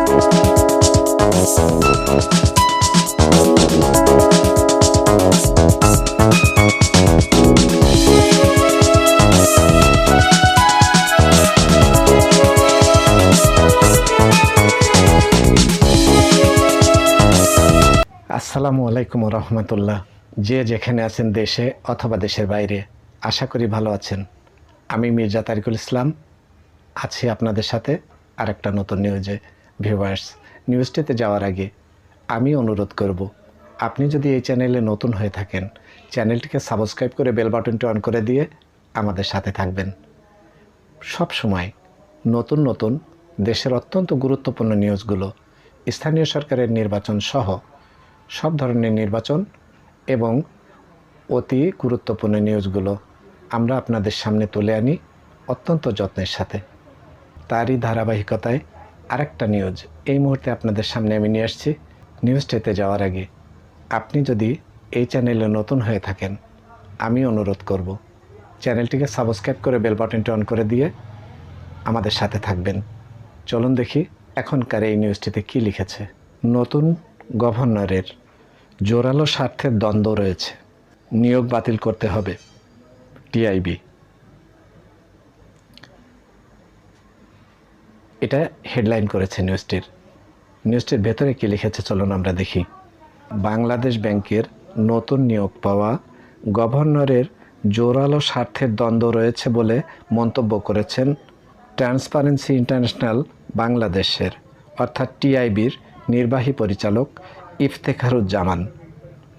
আসসালামু আলাইকুম রহমতুল্লাহ। যে যেখানে আছেন দেশে অথবা দেশের বাইরে, আশা করি ভালো আছেন। আমি মির্জা তারিকুল ইসলাম আছি আপনাদের সাথে আরেকটা নতুন নিউজে। ভিউয়ার্স, নিউজটিতে যাওয়ার আগে আমি অনুরোধ করব, আপনি যদি এই চ্যানেলে নতুন হয়ে থাকেন, চ্যানেলটিকে সাবস্ক্রাইব করে বেল বাটনটি অন করে দিয়ে আমাদের সাথে থাকবেন। সব সময় নতুন নতুন দেশের অত্যন্ত গুরুত্বপূর্ণ নিউজগুলো, স্থানীয় সরকারের নির্বাচন সহ সব ধরনের নির্বাচন এবং অতি গুরুত্বপূর্ণ নিউজগুলো আমরা আপনাদের সামনে তুলে আনি অত্যন্ত যত্নের সাথে। তারই ধারাবাহিকতায় আরেকটা নিউজ এই মুহূর্তে আপনাদের সামনে আমি নিয়ে আসছি। নিউজটিতে যাওয়ার আগে আপনি যদি এই চ্যানেলে নতুন হয়ে থাকেন, আমি অনুরোধ করব চ্যানেলটিকে সাবস্ক্রাইব করে বেল বাটনটি অন করে দিয়ে আমাদের সাথে থাকবেন। চলুন দেখি এখনকার এই নিউজটিতে কী লিখেছে। নতুন গভর্নরের জোরালো স্বার্থের দ্বন্দ্ব রয়েছে, নিয়োগ বাতিল করতে হবে টিআইবি। এটা হেডলাইন করেছে নিউজটির ভেতরে কী লিখেছে চলুন আমরা দেখি। বাংলাদেশ ব্যাংকের নতুন নিয়োগ পাওয়া গভর্নরের জোরালো স্বার্থের দ্বন্দ্ব রয়েছে বলে মন্তব্য করেছেন ট্রান্সপারেন্সি ইন্টারন্যাশনাল বাংলাদেশের অর্থাৎ টিআইবির নির্বাহী পরিচালক ইফতেখারুজ্জামান।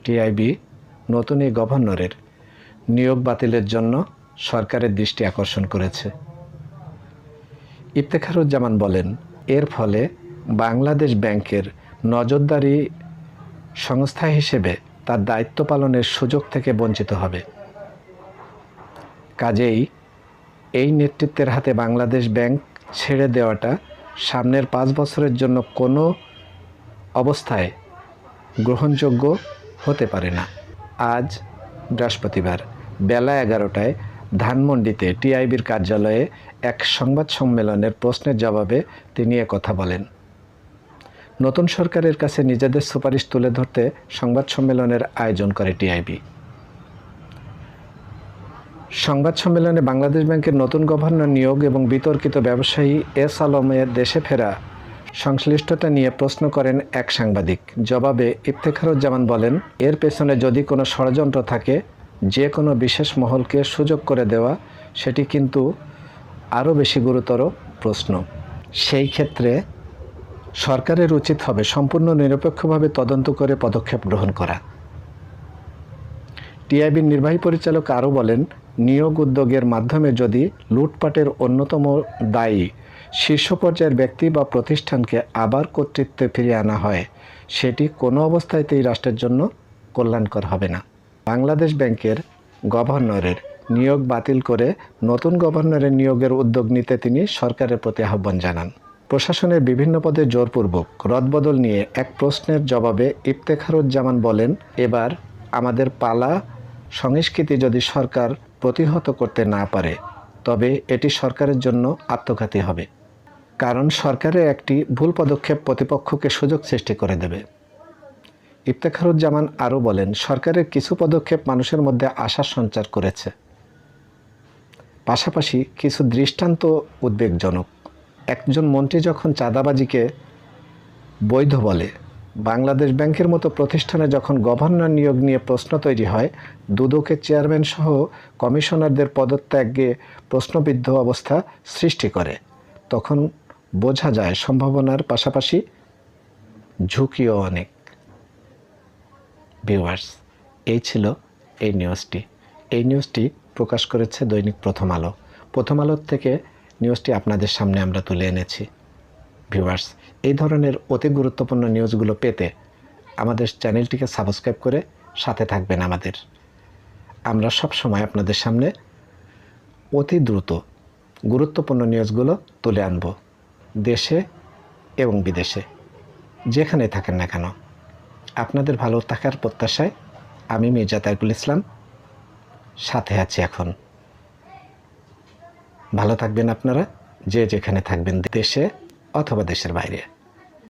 টিআইবি নতুন এই গভর্নরের নিয়োগ বাতিলের জন্য সরকারের দৃষ্টি আকর্ষণ করেছে। ইফতেখারুজ্জামান বলেন, এর ফলে বাংলাদেশ ব্যাংকের নজরদারি সংস্থা হিসেবে তার দায়িত্ব পালনের সুযোগ থেকে বঞ্চিত হবে। কাজেই এই নেতৃত্বের হাতে বাংলাদেশ ব্যাংক ছেড়ে দেওয়াটা সামনের 5 বছরের জন্য কোনো অবস্থায় গ্রহণযোগ্য হতে পারে না। আজ বৃহস্পতিবার বেলা 11টায় ধানমন্ডিতে টিআইবির কার্যালয়ে এক সংবাদ সম্মেলনের প্রশ্নের জবাবে তিনি কথা বলেন। নতুন সরকারের কাছে নিজেদের সুপারিশ তুলে ধরতে সংবাদ সম্মেলনের আয়োজন করে টিআইবি। সংবাদ সম্মেলনে বাংলাদেশ ব্যাংকের নতুন গভর্নর নিয়োগ এবং বিতর্কিত ব্যবসায়ী এস আলমের দেশে ফেরা সংশ্লিষ্টতা নিয়ে প্রশ্ন করেন এক সাংবাদিক। জবাবে ইফতেখারুজ্জামান বলেন, এর পেছনে যদি কোনো ষড়যন্ত্র থাকে, যে কোনো বিশেষ মহলকে সুযোগ করে দেওয়া, সেটি কিন্তু আরও বেশি গুরুতর প্রশ্ন। সেই ক্ষেত্রে সরকারের উচিত হবে সম্পূর্ণ নিরপেক্ষভাবে তদন্ত করে পদক্ষেপ গ্রহণ করা। টিআইবির নির্বাহী পরিচালক আরও বলেন, নিয়োগ উদ্যোগের মাধ্যমে যদি লুটপাটের অন্যতম দায়ী শীর্ষ পর্যায়ের ব্যক্তি বা প্রতিষ্ঠানকে আবার কর্তৃত্বে ফিরিয়ে আনা হয়, সেটি কোনো অবস্থাতেই রাষ্ট্রের জন্য কল্যাণকর হবে না। বাংলাদেশ ব্যাংকের গভর্নরের নিয়োগ বাতিল করে নতুন গভর্নরের নিয়োগের উদ্যোগ নিতে তিনি সরকারের প্রতি আহ্বান জানান। প্রশাসনের বিভিন্ন পদে জোরপূর্বক রদবদল নিয়ে এক প্রশ্নের জবাবে ইফতেখারুজ্জামান বলেন, এবার আমাদের পালা সংস্কৃতি যদি সরকার প্রতিহত করতে না পারে, তবে এটি সরকারের জন্য আত্মঘাতী হবে। কারণ সরকারের একটি ভুল পদক্ষেপ প্রতিপক্ষকে সুযোগ সৃষ্টি করে দেবে। ইফতেখারুজ্জামান আরও বলেন, সরকারের কিছু পদক্ষেপ মানুষের মধ্যে আশা সঞ্চার করেছে, পাশাপাশি কিছু দৃষ্টান্ত উদ্বেগজনক। একজন মন্ত্রী যখন চাঁদাবাজিকে বৈধ বলে, বাংলাদেশ ব্যাংকের মতো প্রতিষ্ঠানে যখন গভর্নর নিয়োগ নিয়ে প্রশ্ন তৈরি হয়, দুদকের চেয়ারম্যান সহ কমিশনারদের পদত্যাগে প্রশ্নবিদ্ধ অবস্থা সৃষ্টি করে, তখন বোঝা যায় সম্ভাবনার পাশাপাশি ঝুঁকিও অনেক। ভিউয়ার্স, এই ছিল এই নিউজটি প্রকাশ করেছে দৈনিক প্রথম আলো। প্রথম আলোর থেকে নিউজটি আপনাদের সামনে আমরা তুলে এনেছি। ভিউয়ার্স, এই ধরনের অতি গুরুত্বপূর্ণ নিউজগুলো পেতে আমাদের চ্যানেলটিকে সাবস্ক্রাইব করে সাথে থাকবেন আমাদের। আমরা সব সময় আপনাদের সামনে অতি দ্রুত গুরুত্বপূর্ণ নিউজগুলো তুলে আনব, দেশে এবং বিদেশে যেখানে থাকেন না কেন। আপনাদের ভালো থাকার প্রত্যাশায় আমি মির্জা তারিকুল ইসলাম সাথে আছি। এখন ভালো থাকবেন আপনারা, যে যেখানে থাকবেন, দেশে অথবা দেশের বাইরে।